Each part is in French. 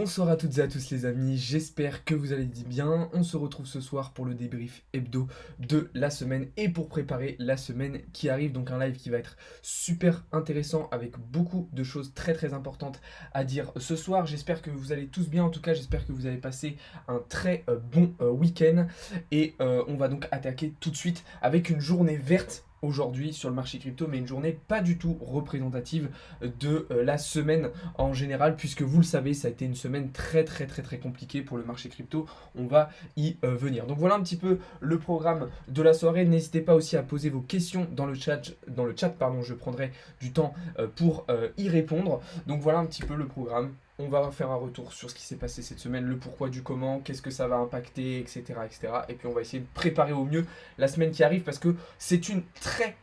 Bonsoir à toutes et à tous les amis, j'espère que vous allez bien. On se retrouve ce soir pour le débrief hebdo de la semaine et pour préparer la semaine qui arrive. Donc un live qui va être super intéressant avec beaucoup de choses très importantes à dire ce soir. J'espère que vous allez tous bien, en tout cas j'espère que vous avez passé un très bon week-end. Et on va donc attaquer tout de suite avec une journée verte aujourd'hui sur le marché crypto, mais une journée pas du tout représentative de la semaine en général, puisque vous le savez, ça a été une semaine très compliquée pour le marché crypto. On va y venir. Donc voilà un petit peu le programme de la soirée. N'hésitez pas aussi à poser vos questions dans le chat, pardon, je prendrai du temps pour y répondre. Donc voilà un petit peu le programme. On va faire un retour sur ce qui s'est passé cette semaine, le pourquoi du comment, qu'est-ce que ça va impacter, etc. Et puis on va essayer de préparer au mieux la semaine qui arrive parce que c'est une très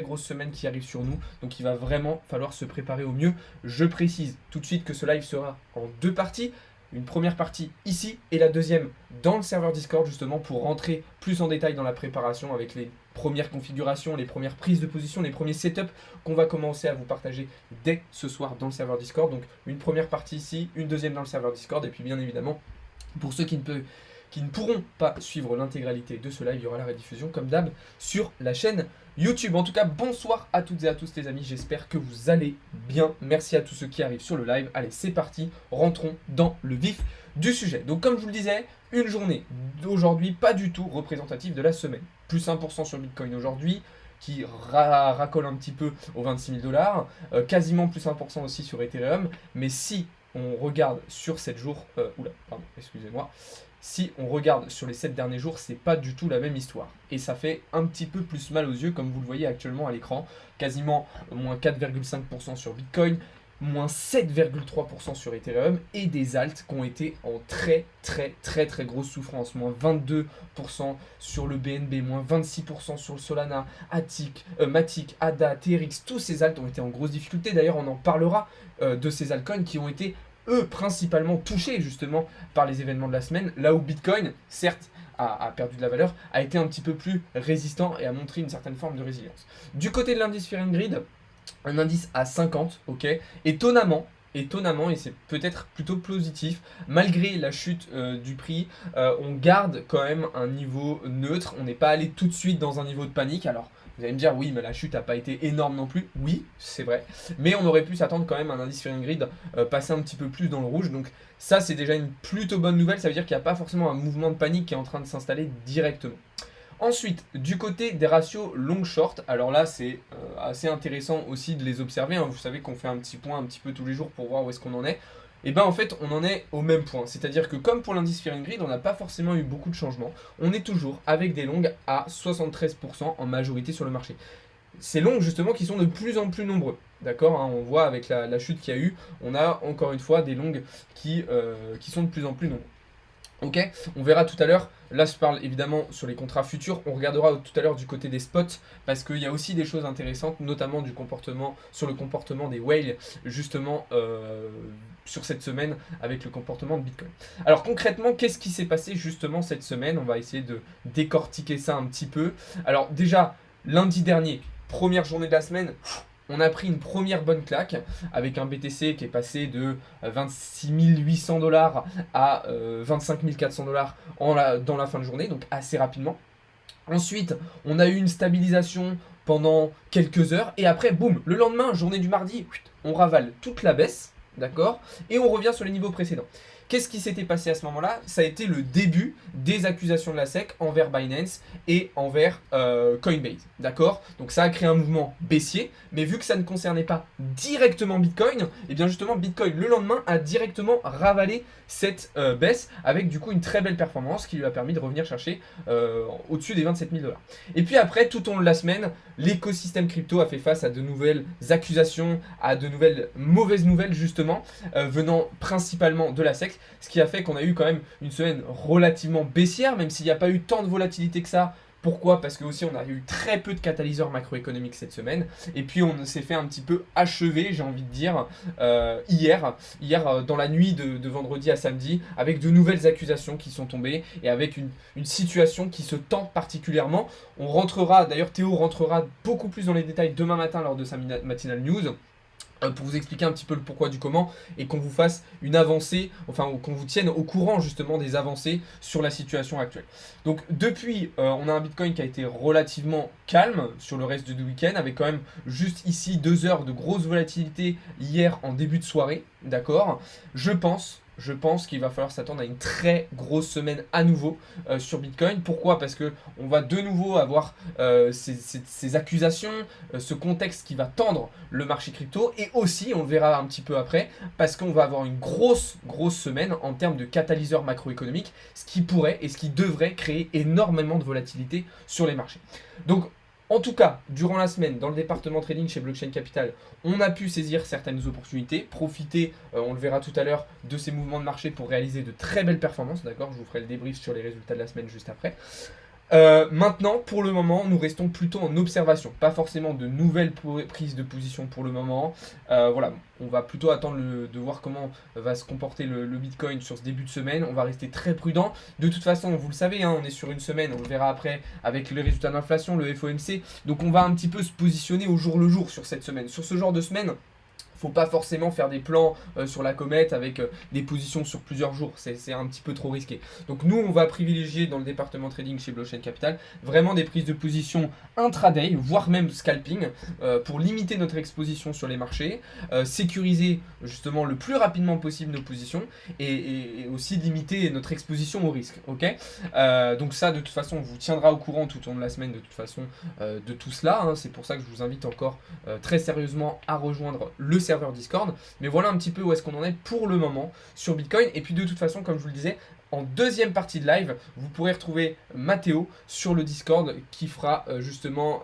grosse semaine qui arrive sur nous. Donc il va vraiment falloir se préparer au mieux. Je précise tout de suite que ce live sera en deux parties. Une première partie ici et la deuxième dans le serveur Discord justement pour rentrer plus en détail dans la préparation avec les premières configurations, les premières prises de position, les premiers setups qu'on va commencer à vous partager dès ce soir dans le serveur Discord. Donc une première partie ici, une deuxième dans le serveur Discord et puis bien évidemment pour ceux qui ne pourront pas suivre l'intégralité de ce live, il y aura la rediffusion comme d'hab sur la chaîne YouTube. En tout cas, bonsoir à toutes et à tous les amis, j'espère que vous allez bien. Merci à tous ceux qui arrivent sur le live. Allez, c'est parti, rentrons dans le vif du sujet. Donc comme je vous le disais, une journée d'aujourd'hui pas du tout représentative de la semaine. Plus 1% sur Bitcoin aujourd'hui, qui racole un petit peu aux 26 000 $, quasiment plus 1% aussi sur Ethereum. Mais si on regarde sur 7 jours, excusez-moi, si on regarde sur les 7 derniers jours, c'est pas du tout la même histoire. Et ça fait un petit peu plus mal aux yeux, comme vous le voyez actuellement à l'écran. Quasiment moins 4,5% sur Bitcoin, moins 7,3% sur Ethereum, et des alts qui ont été en très grosse souffrance. Moins 22% sur le BNB, moins 26% sur le Solana, Matic, ADA, TRX, tous ces alts ont été en grosse difficulté. D'ailleurs, on en parlera de ces altcoins qui ont été eux principalement touchés justement par les événements de la semaine, là où Bitcoin, certes, a perdu de la valeur, a été un petit peu plus résistant et a montré une certaine forme de résilience. Du côté de l'indice Fear and Greed, un indice à 50, ok, étonnamment, et c'est peut-être plutôt positif, malgré la chute du prix, on garde quand même un niveau neutre, on n'est pas allé tout de suite dans un niveau de panique. Alors vous allez me dire, oui, mais la chute n'a pas été énorme non plus. Oui, c'est vrai. Mais on aurait pu s'attendre quand même à un indice Fear and Greed passer un petit peu plus dans le rouge. Donc ça, c'est déjà une plutôt bonne nouvelle. Ça veut dire qu'il n'y a pas forcément un mouvement de panique qui est en train de s'installer directement. Ensuite, du côté des ratios long-short, alors là, c'est assez intéressant aussi de les observer. Hein. Vous savez qu'on fait un petit point un petit peu tous les jours pour voir où est-ce qu'on en est. Et bien en fait on en est au même point, c'est-à-dire que comme pour l'indice Fear and Greed, on n'a pas forcément eu beaucoup de changements, on est toujours avec des longs à 73% en majorité sur le marché. Ces longs justement qui sont de plus en plus nombreux, d'accord, hein, on voit avec la chute qu'il y a eu, on a encore une fois des longs qui sont de plus en plus nombreux. Ok, on verra tout à l'heure. Là, je parle évidemment sur les contrats futurs. On regardera tout à l'heure du côté des spots parce qu'il y a aussi des choses intéressantes, notamment sur le comportement des whales, justement sur cette semaine avec le comportement de Bitcoin. Alors concrètement, qu'est-ce qui s'est passé justement cette semaine? On va essayer de décortiquer ça un petit peu. Alors déjà, lundi dernier, première journée de la semaine. On a pris une première bonne claque avec un BTC qui est passé de 26 800 $ à 25 400 $ dans la fin de journée, donc assez rapidement. Ensuite, on a eu une stabilisation pendant quelques heures et après, boum, le lendemain, journée du mardi, on ravale toute la baisse, d'accord, et on revient sur les niveaux précédents. Qu'est-ce qui s'était passé à ce moment-là? Ça a été le début des accusations de la SEC envers Binance et envers Coinbase, d'accord? Donc ça a créé un mouvement baissier, mais vu que ça ne concernait pas directement Bitcoin, et bien justement Bitcoin le lendemain a directement ravalé cette baisse avec du coup une très belle performance qui lui a permis de revenir chercher au-dessus des 27 000 $. Et puis après, tout au long de la semaine, l'écosystème crypto a fait face à de nouvelles accusations, à de nouvelles mauvaises nouvelles justement, venant principalement de la SEC. Ce qui a fait qu'on a eu quand même une semaine relativement baissière, même s'il n'y a pas eu tant de volatilité que ça. Pourquoi? Parce que aussi on a eu très peu de catalyseurs macroéconomiques cette semaine. Et puis on s'est fait un petit peu achever, j'ai envie de dire, hier dans la nuit de vendredi à samedi, avec de nouvelles accusations qui sont tombées et avec une situation qui se tend particulièrement. D'ailleurs Théo rentrera beaucoup plus dans les détails demain matin lors de sa matinale news. pour vous expliquer un petit peu le pourquoi du comment et qu'on vous fasse une avancée, enfin qu'on vous tienne au courant justement des avancées sur la situation actuelle. Donc depuis, on a un Bitcoin qui a été relativement calme sur le reste du week-end, avec quand même juste ici 2 heures de grosse volatilité hier en début de soirée, d'accord. Je pense qu'il va falloir s'attendre à une très grosse semaine à nouveau sur Bitcoin. Pourquoi? Parce que on va de nouveau avoir ces accusations, ce contexte qui va tendre le marché crypto, et aussi, on le verra un petit peu après, parce qu'on va avoir une grosse semaine en termes de catalyseur macroéconomique, ce qui pourrait et ce qui devrait créer énormément de volatilité sur les marchés. Donc, en tout cas, durant la semaine, dans le département trading chez Blockchain Capital, on a pu saisir certaines opportunités, profiter, on le verra tout à l'heure, de ces mouvements de marché pour réaliser de très belles performances, d'accord? Je vous ferai le débrief sur les résultats de la semaine juste après. Maintenant, pour le moment, nous restons plutôt en observation. Pas forcément de nouvelles prises de position pour le moment. Voilà, on va plutôt attendre de voir comment va se comporter le Bitcoin sur ce début de semaine. On va rester très prudent. De toute façon, vous le savez, hein, on est sur une semaine, on le verra après avec le résultat de l'inflation, le FOMC. Donc on va un petit peu se positionner au jour le jour sur cette semaine. Sur ce genre de semaine, faut pas forcément faire des plans sur la comète avec des positions sur plusieurs jours, c'est un petit peu trop risqué. Donc nous, on va privilégier dans le département trading chez Blockchain Capital vraiment des prises de position intraday, voire même scalping, pour limiter notre exposition sur les marchés, sécuriser justement le plus rapidement possible nos positions, et aussi limiter notre exposition au risque. Ok. Donc ça, de toute façon, on vous tiendra au courant tout au long de la semaine de toute façon de tout cela, hein. C'est pour ça que je vous invite encore très sérieusement à rejoindre le serveur Discord. Mais voilà un petit peu où est-ce qu'on en est pour le moment sur Bitcoin. Et puis de toute façon, comme je vous le disais, en deuxième partie de live, vous pourrez retrouver Mathéo sur le Discord qui fera justement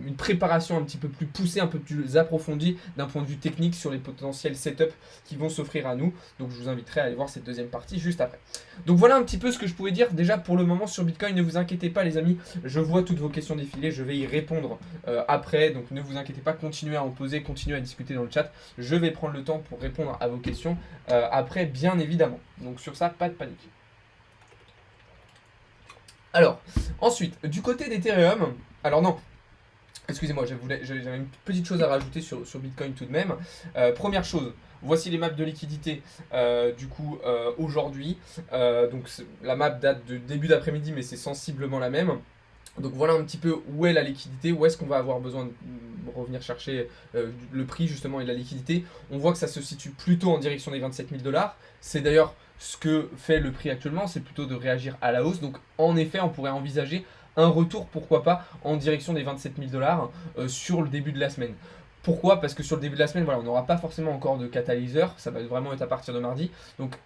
une préparation un petit peu plus poussée, un peu plus approfondie d'un point de vue technique sur les potentiels setups qui vont s'offrir à nous. Donc je vous inviterai à aller voir cette deuxième partie juste après. Donc voilà un petit peu ce que je pouvais dire déjà pour le moment sur Bitcoin. Ne vous inquiétez pas les amis, je vois toutes vos questions défiler, je vais y répondre après. Donc ne vous inquiétez pas, continuez à en poser, continuez à discuter dans le chat. Je vais prendre le temps pour répondre à vos questions après, bien évidemment. Donc sur ça, pas de panique. Alors, ensuite, du côté d'Ethereum, alors non, excusez-moi, j'avais une petite chose à rajouter sur Bitcoin tout de même. Première chose, voici les maps de liquidité du coup aujourd'hui. Donc la map date de début d'après-midi, mais c'est sensiblement la même. Donc voilà un petit peu où est la liquidité, où est-ce qu'on va avoir besoin de revenir chercher le prix justement et la liquidité. On voit que ça se situe plutôt en direction des 27 000 $. C'est d'ailleurs ce que fait le prix actuellement, c'est plutôt de réagir à la hausse. Donc en effet, on pourrait envisager un retour, pourquoi pas, en direction des 27 000 $ sur le début de la semaine. Pourquoi? Parce que sur le début de la semaine, voilà, on n'aura pas forcément encore de catalyseur, ça va vraiment être à partir de mardi. Donc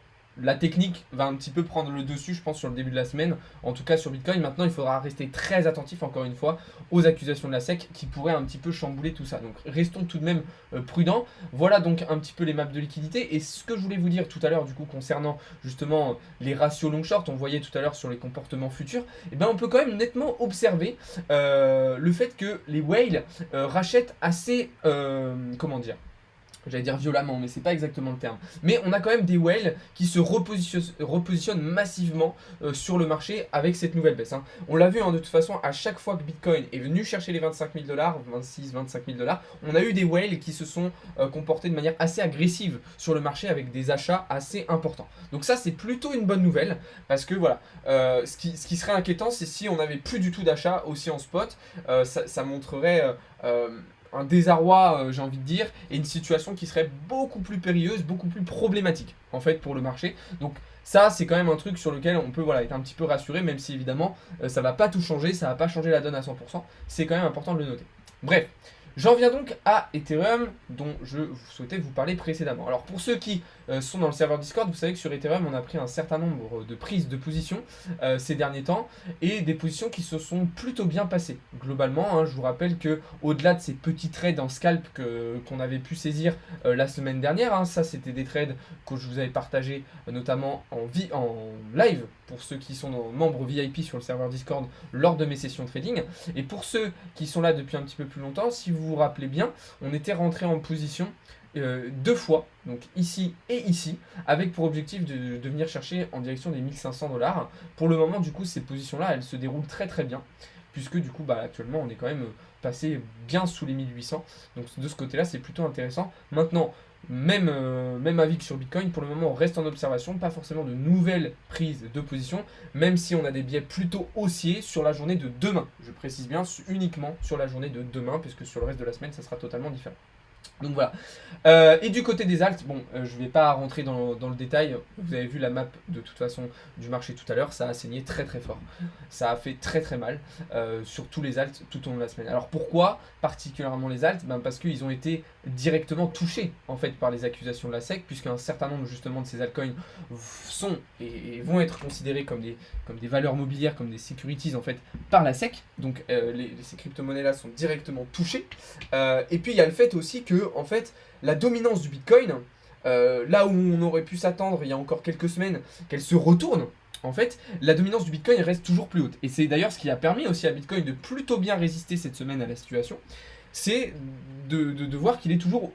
la technique va un petit peu prendre le dessus, je pense, sur le début de la semaine. En tout cas, sur Bitcoin, maintenant, il faudra rester très attentif, encore une fois, aux accusations de la SEC qui pourraient un petit peu chambouler tout ça. Donc, restons tout de même prudents. Voilà donc un petit peu les maps de liquidité. Et ce que je voulais vous dire tout à l'heure, du coup, concernant justement les ratios long-short, on voyait tout à l'heure sur les comportements futurs, et ben, on peut quand même nettement observer le fait que les whales rachètent assez, comment dire, j'allais dire violemment, mais c'est pas exactement le terme. Mais on a quand même des whales qui se repositionnent massivement sur le marché avec cette nouvelle baisse, hein. On l'a vu, hein, de toute façon, à chaque fois que Bitcoin est venu chercher les 25 000 $, 26, 25 000 $, on a eu des whales qui se sont comportés de manière assez agressive sur le marché avec des achats assez importants. Donc ça, c'est plutôt une bonne nouvelle parce que voilà, ce qui serait inquiétant, c'est si on n'avait plus du tout d'achats aussi en spot. Ça montrerait un désarroi, j'ai envie de dire, et une situation qui serait beaucoup plus périlleuse, beaucoup plus problématique, en fait, pour le marché. Donc ça, c'est quand même un truc sur lequel on peut être un petit peu rassuré, même si évidemment, ça va pas tout changer, ça va pas changer la donne à 100%, c'est quand même important de le noter. Bref, j'en viens donc à Ethereum, dont je souhaitais vous parler précédemment. Alors pour ceux qui sont dans le serveur Discord, vous savez que sur Ethereum, on a pris un certain nombre de prises de position ces derniers temps, et des positions qui se sont plutôt bien passées. Globalement, hein, je vous rappelle que au-delà de ces petits trades en scalp qu'on avait pu saisir la semaine dernière, hein, ça c'était des trades que je vous avais partagé notamment en live pour ceux qui sont membres VIP sur le serveur Discord lors de mes sessions trading. Et pour ceux qui sont là depuis un petit peu plus longtemps, si vous vous rappelez bien, on était rentré en position 2 fois, donc ici et ici, avec pour objectif de venir chercher en direction des 1500 $. Pour le moment, du coup, ces positions-là, elles se déroulent très très bien. puisque du coup, bah, actuellement, on est quand même passé bien sous les 1800. Donc de ce côté-là, c'est plutôt intéressant. Maintenant, même avis que sur Bitcoin, pour le moment, on reste en observation, pas forcément de nouvelles prises de position, même si on a des biais plutôt haussiers sur la journée de demain. Je précise bien uniquement sur la journée de demain, puisque sur le reste de la semaine, ça sera totalement différent. Donc voilà. Et du côté des alts, bon, je vais pas rentrer dans le détail. Vous avez vu la map de toute façon du marché tout à l'heure, ça a saigné très très fort. Ça a fait très très mal sur tous les alts tout au long de la semaine. Alors pourquoi particulièrement les alts? Ben parce qu'ils ont été directement touchés en fait par les accusations de la SEC, puisqu'un certain nombre justement de ces altcoins sont et vont être considérés comme des valeurs mobilières, comme des securities en fait par la SEC. Donc ces crypto-monnaies là sont directement touchées. Et puis il y a le fait aussi que en fait la dominance du Bitcoin, là où on aurait pu s'attendre il y a encore quelques semaines qu'elle se retourne, en fait, la dominance du Bitcoin reste toujours plus haute. Et c'est d'ailleurs ce qui a permis aussi à Bitcoin de plutôt bien résister cette semaine à la situation, c'est de voir qu'il est toujours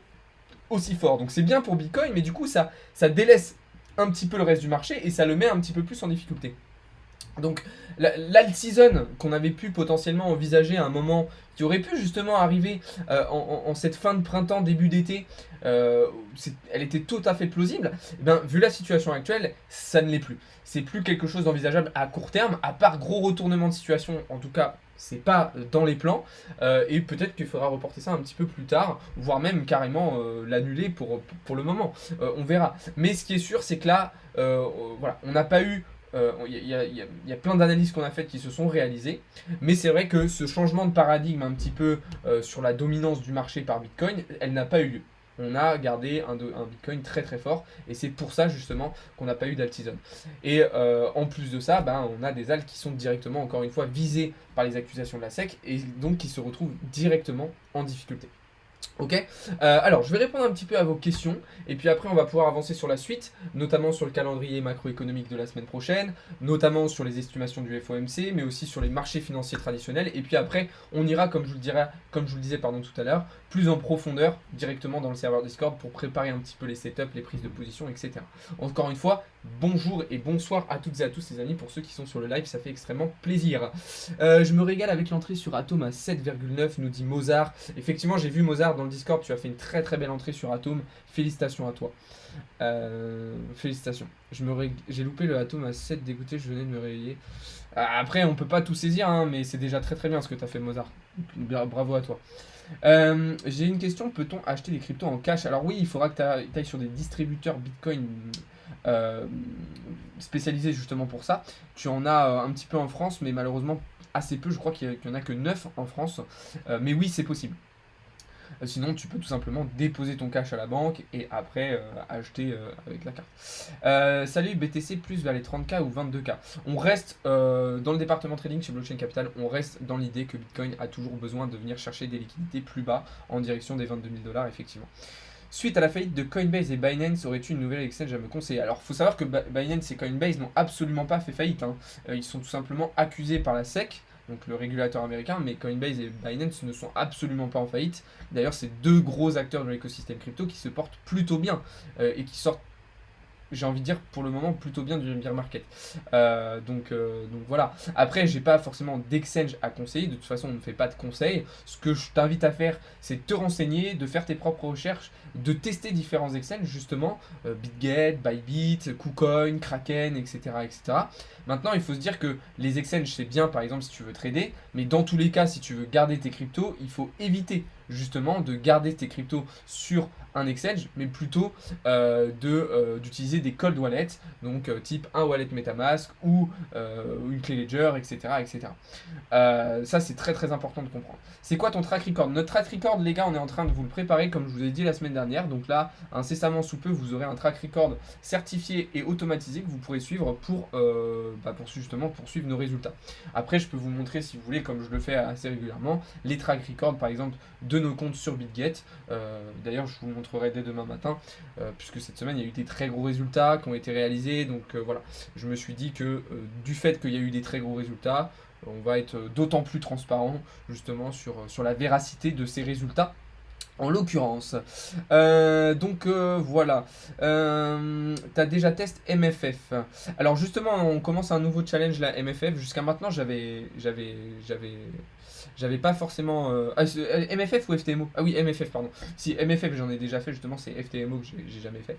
aussi fort. Donc c'est bien pour Bitcoin, mais du coup ça délaisse un petit peu le reste du marché et ça le met un petit peu plus en difficulté. Donc l'alt season qu'on avait pu potentiellement envisager à un moment, qui aurait pu justement arriver en cette fin de printemps, début d'été, elle était tout à fait plausible. Et bien, vu la situation actuelle, ça ne l'est plus. C'est plus quelque chose d'envisageable à court terme, à part gros retournement de situation, en tout cas c'est pas dans les plans, et peut-être qu'il faudra reporter ça un petit peu plus tard, voire même carrément l'annuler pour le moment. On verra. Mais ce qui est sûr, c'est que là, voilà, on n'a pas eu il y a plein d'analyses qu'on a faites qui se sont réalisées, mais c'est vrai que ce changement de paradigme un petit peu sur la dominance du marché par Bitcoin, elle n'a pas eu lieu. On a gardé un Bitcoin très très fort, et c'est pour ça justement qu'on n'a pas eu d'alt season. Et en plus de ça, ben, on a des alts qui sont directement, encore une fois, visés par les accusations de la SEC, et donc qui se retrouvent directement en difficulté. Ok, alors je vais répondre un petit peu à vos questions et puis après on va pouvoir avancer sur la suite, notamment sur le calendrier macroéconomique de la semaine prochaine, notamment sur les estimations du FOMC, mais aussi sur les marchés financiers traditionnels. Et puis après on ira, comme je vous le disais tout à l'heure, plus en profondeur directement dans le serveur Discord pour préparer un petit peu les setups, les prises de position, etc. Encore une fois, bonjour et bonsoir à toutes et à tous les amis, pour ceux qui sont sur le live, ça fait extrêmement plaisir. Je me régale avec l'entrée sur Atom à 7,9, nous dit Mozart. Effectivement, j'ai vu Mozart dans le Discord, tu as fait une très très belle entrée sur Atom. Félicitations à toi. Félicitations. J'ai loupé le Atom à 7, dégoûté, je venais de me réveiller. Après, on peut pas tout saisir, hein, mais c'est déjà très très bien ce que tu as fait, Mozart. Bravo à toi. J'ai une question, peut-on acheter des cryptos en cash? Alors oui, il faudra que tu ailles sur des distributeurs Bitcoin spécialisés justement pour ça. Tu en as un petit peu en France, mais malheureusement assez peu, je crois qu'il n'y en a que 9 en France. Mais oui, c'est possible. Sinon, tu peux tout simplement déposer ton cash à la banque et après acheter avec la carte. Salut, BTC plus vers les 30K ou 22K. On reste dans le département trading chez Blockchain Capital, on reste dans l'idée que Bitcoin a toujours besoin de venir chercher des liquidités plus bas en direction des 22 000 $, effectivement. Suite à la faillite de Coinbase et Binance, aurais-tu une nouvelle exchange à me conseiller? Alors, il faut savoir que Binance et Coinbase n'ont absolument pas fait faillite, hein. Ils sont tout simplement accusés par la SEC, donc le régulateur américain, mais Coinbase et Binance ne sont absolument pas en faillite. D'ailleurs, c'est deux gros acteurs de l'écosystème crypto qui se portent plutôt bien et qui sortent, j'ai envie de dire, pour le moment plutôt bien du bear market. Donc voilà. Après, j'ai pas forcément d'exchange à conseiller. De toute façon, on ne fait pas de conseils. Ce que je t'invite à faire, c'est de te renseigner, de faire tes propres recherches, de tester différents exchanges, justement, BitGet, Bybit, KuCoin, Kraken, etc., etc. Maintenant, il faut se dire que les exchanges, c'est bien, par exemple, si tu veux trader, mais dans tous les cas, si tu veux garder tes cryptos, il faut éviter justement de garder tes cryptos sur un exchange, mais plutôt d'utiliser des cold wallets, donc type un wallet MetaMask ou une clé Ledger, etc. etc. Ça, c'est très très important de comprendre. C'est quoi ton track record? Notre track record, les gars, on est en train de vous le préparer, comme je vous ai dit la semaine dernière. Donc là, incessamment sous peu, vous aurez un track record certifié et automatisé que vous pourrez suivre pour justement poursuivre nos résultats. Après, je peux vous montrer, si vous voulez, comme je le fais assez régulièrement, les track records, par exemple, de nos comptes sur BitGet. D'ailleurs, je vous montrerai dès demain matin, puisque cette semaine, il y a eu des très gros résultats qui ont été réalisés. Donc voilà, je me suis dit que du fait qu'il y a eu des très gros résultats, on va être d'autant plus transparent justement sur la véracité de ces résultats En l'occurrence. Voilà. T'as déjà testé MFF. Alors justement, on commence un nouveau challenge là, MFF. Jusqu'à maintenant, j'avais pas forcément. MFF ou FTMO? Ah oui, MFF, pardon. Si MFF, j'en ai déjà fait, justement, c'est FTMO que j'ai jamais fait.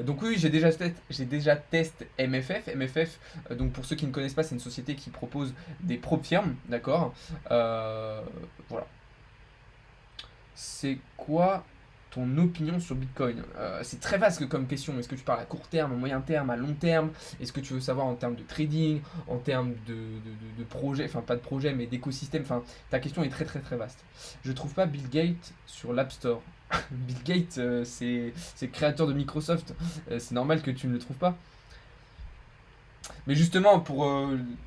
Donc oui, j'ai déjà testé MFF. MFF, donc pour ceux qui ne connaissent pas, c'est une société qui propose des prop firmes, d'accord. Voilà. C'est quoi ton opinion sur Bitcoin? C'est très vaste comme question. Est-ce que tu parles à court terme, à moyen terme, à long terme? Est-ce que tu veux savoir en termes de trading, en termes de projet, enfin pas de projet, mais d'écosystème? Enfin, ta question est très très très vaste. Je trouve pas Bill Gates sur l'App Store. Bill Gates, c'est le créateur de Microsoft. C'est normal que tu ne le trouves pas. Mais justement,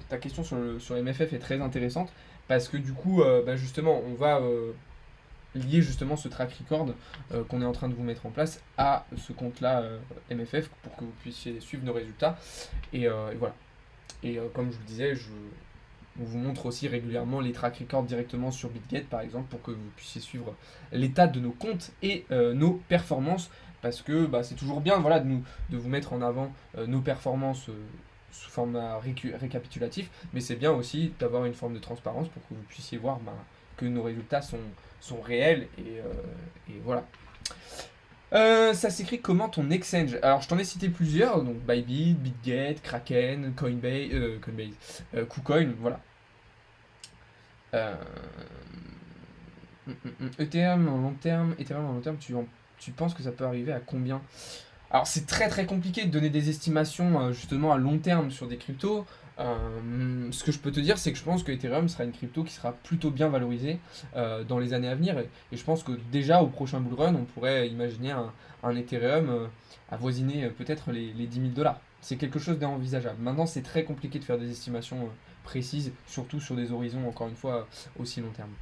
ta question sur MFF est très intéressante parce que du coup, justement, on va lier justement ce track record qu'on est en train de vous mettre en place à ce compte-là MFF pour que vous puissiez suivre nos résultats. Et voilà. Et comme je vous le disais, on vous montre aussi régulièrement les track records directement sur BitGet par exemple pour que vous puissiez suivre l'état de nos comptes et nos performances parce que c'est toujours bien voilà, de vous mettre en avant nos performances sous format récapitulatif, mais c'est bien aussi d'avoir une forme de transparence pour que vous puissiez voir que nos résultats sont réels et voilà. Ça s'écrit comment ton exchange? Alors je t'en ai cité plusieurs, donc Bybit, BitGet, Kraken, KuCoin, voilà. Euh, Ethereum en long terme, tu penses que ça peut arriver à combien? Alors c'est très très compliqué de donner des estimations justement à long terme sur des cryptos. Ce que je peux te dire, c'est que je pense que Ethereum sera une crypto qui sera plutôt bien valorisée dans les années à venir. Et je pense que déjà au prochain bull run, on pourrait imaginer un Ethereum avoisiner peut-être les 10 000 dollars. C'est quelque chose d'envisageable. Maintenant, c'est très compliqué de faire des estimations précises, surtout sur des horizons, encore une fois, aussi long terme.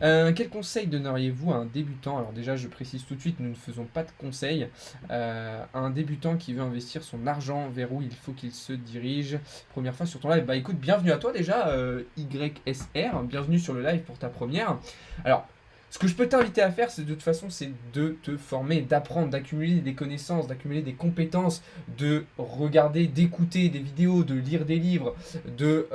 Quel conseil donneriez-vous à un débutant? Alors déjà, je précise tout de suite, nous ne faisons pas de conseils. À un débutant qui veut investir son argent, vers où il faut qu'il se dirige? Première fois sur ton live. Bah écoute, bienvenue à toi déjà, YSR. Bienvenue sur le live pour ta première. Alors, ce que je peux t'inviter à faire, c'est de toute façon, c'est de te former, d'apprendre, d'accumuler des connaissances, d'accumuler des compétences, de regarder, d'écouter des vidéos, de lire des livres, de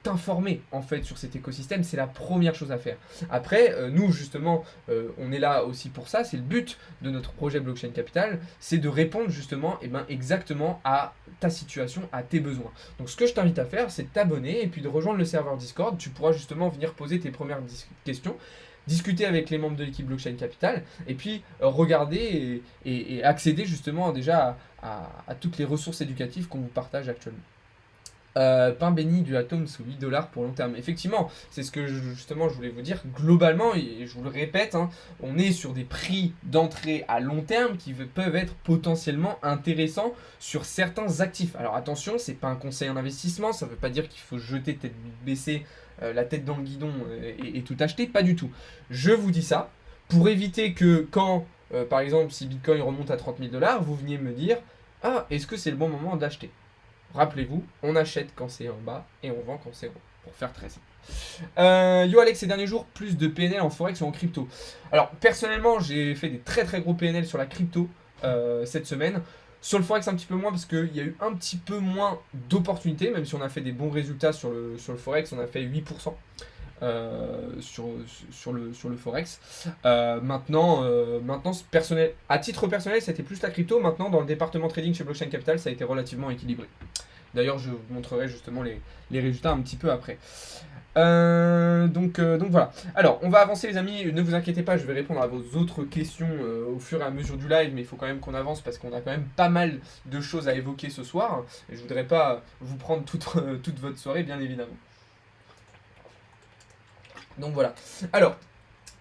t'informer en fait sur cet écosystème. C'est la première chose à faire. Après, nous justement, on est là aussi pour ça. C'est le but de notre projet Blockchain Capital, c'est de répondre justement exactement à ta situation, à tes besoins. Donc ce que je t'invite à faire, c'est de t'abonner et puis de rejoindre le serveur Discord. Tu pourras justement venir poser tes premières questions, discuter avec les membres de l'équipe Blockchain Capital et puis regarder et accéder justement déjà à toutes les ressources éducatives qu'on vous partage actuellement. Pain béni du Atom sous 8 dollars pour long terme. Effectivement, c'est ce que justement je voulais vous dire. Globalement, et je vous le répète, on est sur des prix d'entrée à long terme qui peuvent être potentiellement intéressants sur certains actifs. Alors attention, c'est pas un conseil en investissement, ça veut pas dire qu'il faut jeter tête baissée la tête dans le guidon et tout acheter, pas du tout. Je vous dis ça pour éviter que quand, par exemple, si Bitcoin remonte à 30 000 dollars, vous veniez me dire, ah, est-ce que c'est le bon moment d'acheter? Rappelez-vous, on achète quand c'est en bas et on vend quand c'est en haut, pour faire très simple. Yo Alex, ces derniers jours, plus de PNL en Forex ou en crypto? Alors, personnellement, j'ai fait des très très gros PNL sur la crypto cette semaine. Sur le Forex, un petit peu moins parce qu'il y a eu un petit peu moins d'opportunités, même si on a fait des bons résultats sur le Forex, on a fait 8%. Sur le Forex. Maintenant, personnel, à titre personnel, c'était plus la crypto. Maintenant, dans le département trading chez Blockchain Capital, ça a été relativement équilibré. D'ailleurs, je vous montrerai justement les résultats un petit peu après. Donc voilà. Alors, on va avancer les amis, ne vous inquiétez pas, je vais répondre à vos autres questions au fur et à mesure du live, mais il faut quand même qu'on avance parce qu'on a quand même pas mal de choses à évoquer ce soir. Et je voudrais pas vous prendre toute votre soirée, bien évidemment. Donc voilà. Alors,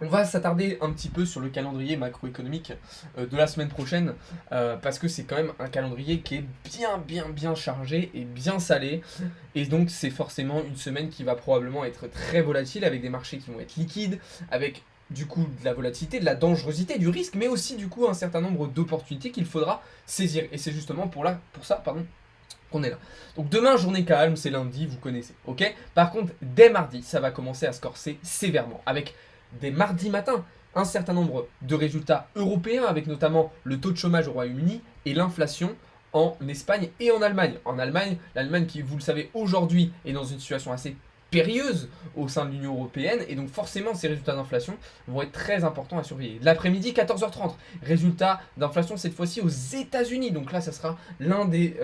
on va s'attarder un petit peu sur le calendrier macroéconomique de la semaine prochaine parce que c'est quand même un calendrier qui est bien chargé et bien salé et donc c'est forcément une semaine qui va probablement être très volatile avec des marchés qui vont être liquides, avec du coup de la volatilité, de la dangerosité, du risque, mais aussi du coup un certain nombre d'opportunités qu'il faudra saisir et c'est justement pour ça qu'on est là. Donc demain, journée calme, c'est lundi, vous connaissez, ok? Par contre, dès mardi, ça va commencer à se corser sévèrement avec des mardis matins un certain nombre de résultats européens, avec notamment le taux de chômage au Royaume-Uni et l'inflation en Espagne et en Allemagne. En Allemagne, l'Allemagne qui, vous le savez, aujourd'hui est dans une situation assez périlleuse au sein de l'Union Européenne, et donc forcément ces résultats d'inflation vont être très importants à surveiller. L'après-midi, 14h30, résultat d'inflation cette fois-ci aux États-Unis. Donc là, ça sera l'un des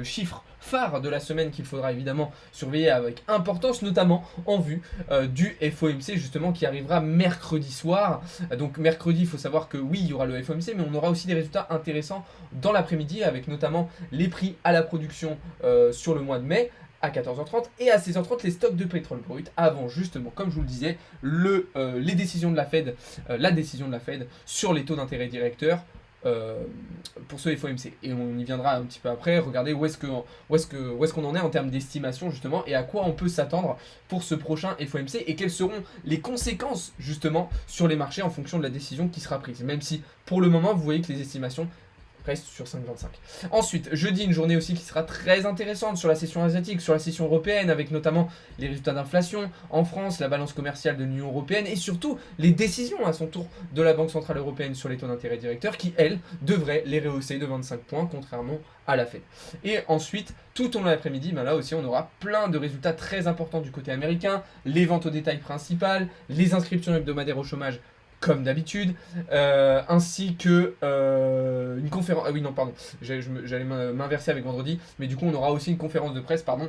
chiffres phares de la semaine qu'il faudra évidemment surveiller avec importance, notamment en vue du FOMC justement qui arrivera mercredi soir. Donc mercredi, il faut savoir que oui, il y aura le FOMC, mais on aura aussi des résultats intéressants dans l'après-midi, avec notamment les prix à la production sur le mois de mai à 14h30, et à 16h30 les stocks de pétrole brut, avant justement, comme je vous le disais, les décisions de la Fed, la décision de la Fed sur les taux d'intérêt directeurs pour ce FOMC. Et on y viendra un petit peu après, regardez où est-ce qu'on en est en termes d'estimation justement, et à quoi on peut s'attendre pour ce prochain FOMC, et quelles seront les conséquences justement sur les marchés en fonction de la décision qui sera prise. Même si pour le moment vous voyez que les estimations reste sur 5,25. Ensuite, jeudi, une journée aussi qui sera très intéressante sur la session asiatique, sur la session européenne, avec notamment les résultats d'inflation en France, la balance commerciale de l'Union Européenne, et surtout les décisions à son tour de la Banque Centrale Européenne sur les taux d'intérêt directeurs, qui, elle, devrait les rehausser de 25 points, contrairement à la Fed. Et ensuite, tout au long de l'après-midi, là aussi, on aura plein de résultats très importants du côté américain, les ventes au détail principales, les inscriptions hebdomadaires au chômage, comme d'habitude, ainsi que une conférence. Ah oui, non, pardon, j'allais m'inverser avec vendredi, mais du coup, on aura aussi une conférence de presse, pardon,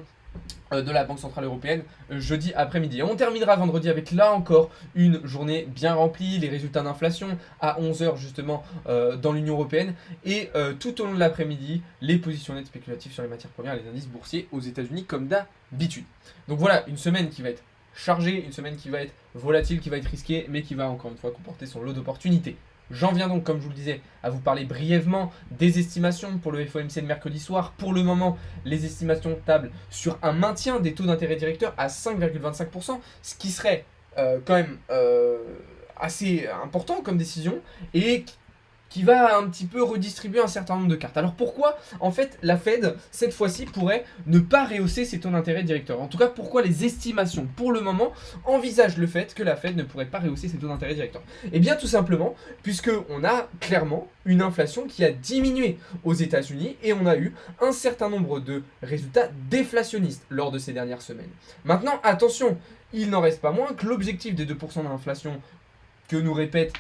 de la Banque Centrale Européenne jeudi après-midi. Et on terminera vendredi avec là encore une journée bien remplie, les résultats d'inflation à 11h justement dans l'Union Européenne, et tout au long de l'après-midi, les positions nettes spéculatives sur les matières premières et les indices boursiers aux États-Unis comme d'habitude. Donc voilà, une semaine qui va être chargée, une semaine qui va être volatile, qui va être risquée, mais qui va encore une fois comporter son lot d'opportunités. J'en viens donc, comme je vous le disais, à vous parler brièvement des estimations pour le FOMC de mercredi soir. Pour le moment, les estimations tablent sur un maintien des taux d'intérêt directeurs à 5,25%, ce qui serait quand même assez important comme décision, et qui va un petit peu redistribuer un certain nombre de cartes. Alors pourquoi, en fait, la Fed, cette fois-ci, pourrait ne pas rehausser ses taux d'intérêt directeurs? En tout cas, pourquoi les estimations, pour le moment, envisagent le fait que la Fed ne pourrait pas rehausser ses taux d'intérêt directeurs? Eh bien, tout simplement, puisqu'on a clairement une inflation qui a diminué aux États-Unis, et on a eu un certain nombre de résultats déflationnistes lors de ces dernières semaines. Maintenant, attention, il n'en reste pas moins que l'objectif des 2% d'inflation que nous répète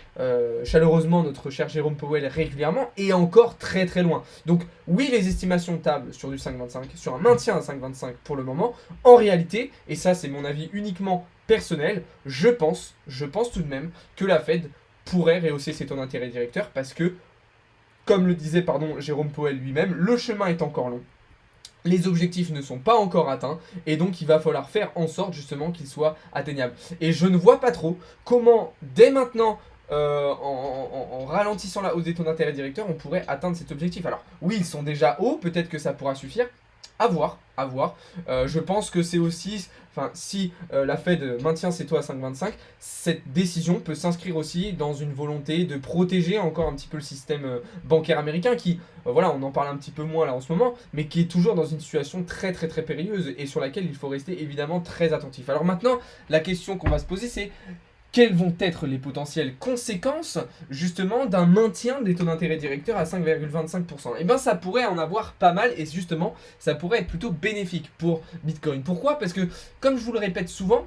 chaleureusement notre cher Jérôme Powell régulièrement, est encore très très loin. Donc oui, les estimations tablent sur du 5,25, sur un maintien à 5,25 pour le moment. En réalité, et ça c'est mon avis uniquement personnel, je pense tout de même que la Fed pourrait rehausser ses taux d'intérêt directeurs, parce que, comme le disait Jérôme Powell lui-même, le chemin est encore long. Les objectifs ne sont pas encore atteints, et donc il va falloir faire en sorte justement qu'ils soient atteignables. Et je ne vois pas trop comment, dès maintenant, en ralentissant la hausse des taux d'intérêt directeurs, on pourrait atteindre cet objectif. Alors oui, ils sont déjà hauts, peut-être que ça pourra suffire. À voir, à voir. Je pense que c'est aussi, si la Fed maintient ses taux à 5,25, cette décision peut s'inscrire aussi dans une volonté de protéger encore un petit peu le système bancaire américain qui, voilà, on en parle un petit peu moins là en ce moment, mais qui est toujours dans une situation très très très périlleuse, et sur laquelle il faut rester évidemment très attentif. Alors maintenant, la question qu'on va se poser, c'est: quelles vont être les potentielles conséquences justement d'un maintien des taux d'intérêt directeurs à 5,25%? Eh bien ça pourrait en avoir pas mal, et justement ça pourrait être plutôt bénéfique pour Bitcoin. Pourquoi? Parce que, comme je vous le répète souvent,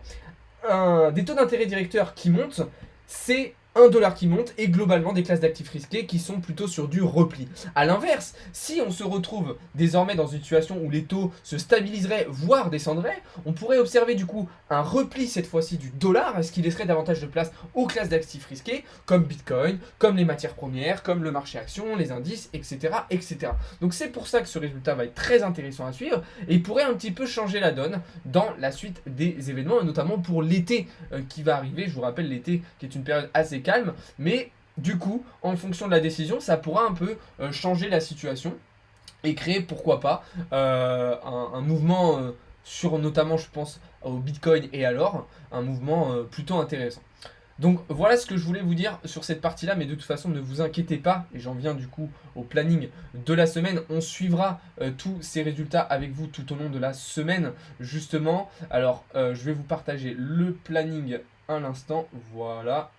des taux d'intérêt directeurs qui montent, c'est un dollar qui monte, et globalement des classes d'actifs risqués qui sont plutôt sur du repli. A l'inverse, si on se retrouve désormais dans une situation où les taux se stabiliseraient, voire descendraient, on pourrait observer du coup un repli cette fois-ci du dollar, ce qui laisserait davantage de place aux classes d'actifs risqués, comme Bitcoin, comme les matières premières, comme le marché action, les indices, etc. etc. Donc c'est pour ça que ce résultat va être très intéressant à suivre, et pourrait un petit peu changer la donne dans la suite des événements, et notamment pour l'été qui va arriver. Je vous rappelle, l'été qui est une période assez calme, mais du coup, en fonction de la décision, ça pourra un peu changer la situation, et créer, pourquoi pas, un mouvement sur, notamment je pense au Bitcoin et à l'or, un mouvement plutôt intéressant. Donc voilà ce que je voulais vous dire sur cette partie-là, mais de toute façon ne vous inquiétez pas, et j'en viens du coup au planning de la semaine. On suivra tous ces résultats avec vous tout au long de la semaine justement. Alors je vais vous partager le planning à l'instant, voilà.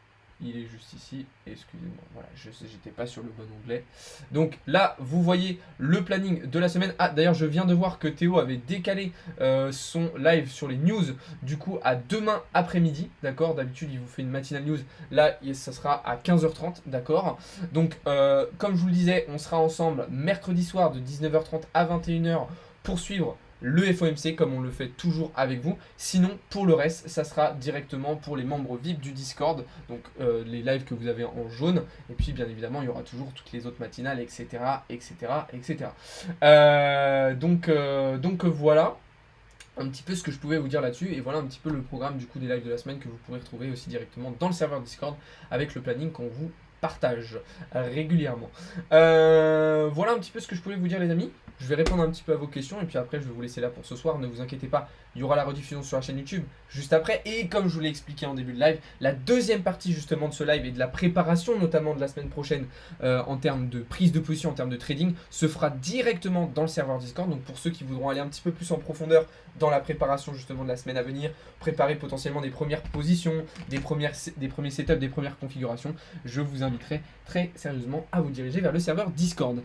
il est juste ici, excusez-moi, voilà, j'étais pas sur le bon onglet. Donc là, vous voyez le planning de la semaine. Ah, d'ailleurs, je viens de voir que Théo avait décalé son live sur les news, du coup, à demain après-midi, d'accord. D'habitude, il vous fait une matinale news, là, ça sera à 15h30, d'accord. Donc, comme je vous le disais, on sera ensemble mercredi soir de 19h30 à 21h pour suivre le FOMC comme on le fait toujours avec vous. Sinon, pour le reste, ça sera directement pour les membres VIP du Discord, donc les lives que vous avez en jaune. Et puis, bien évidemment, il y aura toujours toutes les autres matinales, etc., etc., etc. Donc voilà un petit peu ce que je pouvais vous dire là-dessus, et voilà un petit peu le programme du coup des lives de la semaine que vous pourrez retrouver aussi directement dans le serveur Discord avec le planning qu'on vous partage régulièrement. Voilà un petit peu ce que je pouvais vous dire, les amis. Je vais répondre un petit peu à vos questions et puis après je vais vous laisser là pour ce soir. Ne vous inquiétez pas, il y aura la rediffusion sur la chaîne YouTube juste après. Et comme je vous l'ai expliqué en début de live, la deuxième partie justement de ce live et de la préparation notamment de la semaine prochaine en termes de prise de position, en termes de trading, se fera directement dans le serveur Discord. Donc pour ceux qui voudront aller un petit peu plus en profondeur dans la préparation justement de la semaine à venir, préparer potentiellement des premières positions, des premiers setups, des premières configurations, je vous inviterai très sérieusement à vous diriger vers le serveur Discord.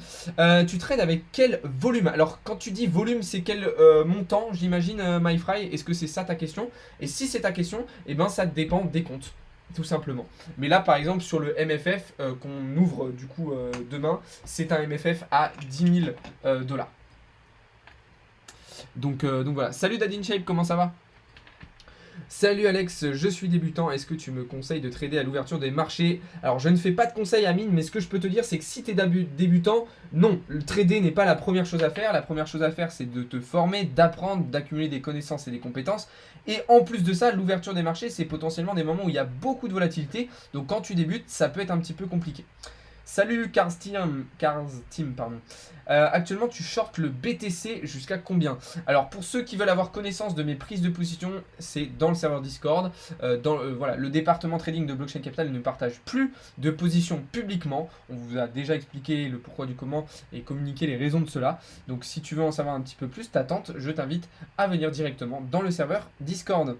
Tu trades avec quel volume? Alors quand tu dis volume, c'est quel montant, j'imagine, MyFry? Est-ce que c'est ça ta question? Et si c'est ta question, eh ben ça dépend des comptes, tout simplement. Mais là par exemple sur le MFF qu'on ouvre du coup demain, c'est un MFF à 10 000 $. Donc voilà. Salut Dadin Shape, comment ça va? Salut Alex, je suis débutant, est-ce que tu me conseilles de trader à l'ouverture des marchés? Alors je ne fais pas de conseils Amine, mais ce que je peux te dire c'est que si tu es débutant, non, le trader n'est pas la première chose à faire. La première chose à faire c'est de te former, d'apprendre, d'accumuler des connaissances et des compétences. Et en plus de ça, l'ouverture des marchés c'est potentiellement des moments où il y a beaucoup de volatilité. Donc quand tu débutes, ça peut être un petit peu compliqué. Salut Cars Team, pardon. Actuellement, tu shortes le BTC jusqu'à combien? Alors, pour ceux qui veulent avoir connaissance de mes prises de position, c'est dans le serveur Discord. Voilà, le département trading de Blockchain Capital ne partage plus de position publiquement. On vous a déjà expliqué le pourquoi du comment et communiqué les raisons de cela. Donc, si tu veux en savoir un petit peu plus, je t'invite à venir directement dans le serveur Discord.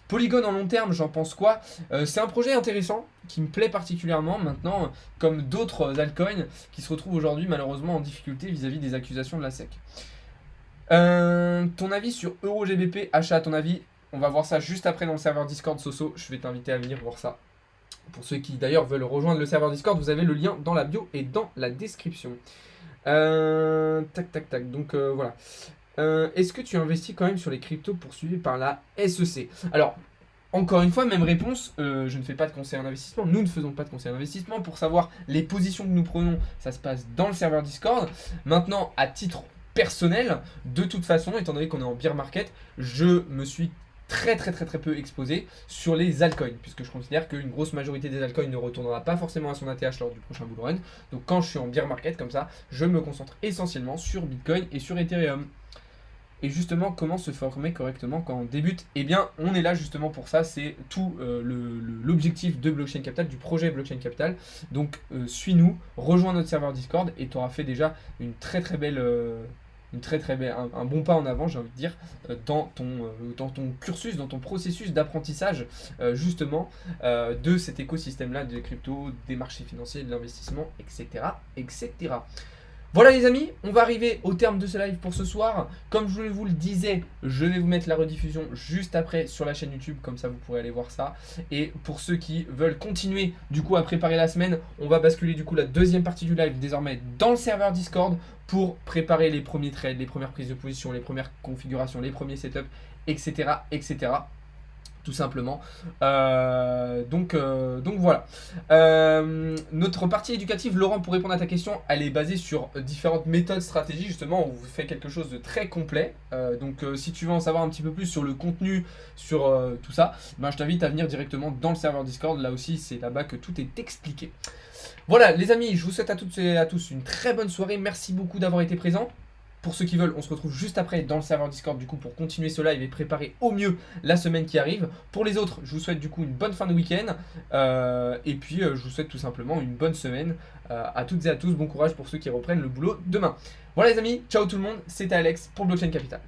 Polygon en long terme, j'en pense quoi? C'est un projet intéressant qui me plaît particulièrement maintenant, comme d'autres altcoins qui se retrouvent aujourd'hui malheureusement en difficulté vis-à-vis des accusations de la SEC. Ton avis sur EuroGBP, achat à ton avis? On va voir ça juste après dans le serveur Discord. Soso, je vais t'inviter à venir voir ça. Pour ceux qui d'ailleurs veulent rejoindre le serveur Discord, vous avez le lien dans la bio et dans la description. Donc voilà. Est-ce que tu investis quand même sur les cryptos poursuivis par la SEC? Alors, encore une fois, même réponse, je ne fais pas de conseil en investissement, nous ne faisons pas de conseil en investissement. Pour savoir les positions que nous prenons, ça se passe dans le serveur Discord. Maintenant, à titre personnel, de toute façon, étant donné qu'on est en bear market, je me suis très peu exposé sur les altcoins, puisque je considère qu'une grosse majorité des altcoins ne retournera pas forcément à son ATH lors du prochain bull run. Donc quand je suis en bear market comme ça, je me concentre essentiellement sur Bitcoin et sur Ethereum. Et justement, comment se former correctement quand on débute? Eh bien, on est là justement pour ça. C'est tout l'objectif de Blockchain Capital, du projet Blockchain Capital. Donc, suis-nous, rejoins notre serveur Discord et tu auras fait déjà une très belle, un bon pas en avant, j'ai envie de dire, dans ton cursus, dans ton processus d'apprentissage justement de cet écosystème-là, des cryptos, des marchés financiers, de l'investissement, etc., etc. Voilà les amis, on va arriver au terme de ce live pour ce soir. Comme je vous le disais, je vais vous mettre la rediffusion juste après sur la chaîne YouTube, comme ça vous pourrez aller voir ça. Et pour ceux qui veulent continuer du coup à préparer la semaine, on va basculer du coup la deuxième partie du live désormais dans le serveur Discord pour préparer les premiers trades, les premières prises de position, les premières configurations, les premiers setups, etc. etc. Tout simplement. Donc voilà. Notre partie éducative, Laurent, pour répondre à ta question, elle est basée sur différentes méthodes, stratégies. Justement, on vous fait quelque chose de très complet. Donc si tu veux en savoir un petit peu plus sur le contenu, sur tout ça, ben, je t'invite à venir directement dans le serveur Discord. Là aussi, c'est là-bas que tout est expliqué. Voilà les amis, je vous souhaite à toutes et à tous une très bonne soirée. Merci beaucoup d'avoir été présents. Pour ceux qui veulent, on se retrouve juste après dans le serveur Discord du coup pour continuer ce live et préparer au mieux la semaine qui arrive. Pour les autres, je vous souhaite du coup une bonne fin de week-end et puis je vous souhaite tout simplement une bonne semaine à toutes et à tous. Bon courage pour ceux qui reprennent le boulot demain. Voilà les amis, ciao tout le monde, c'était Alex pour Blockchain Capital.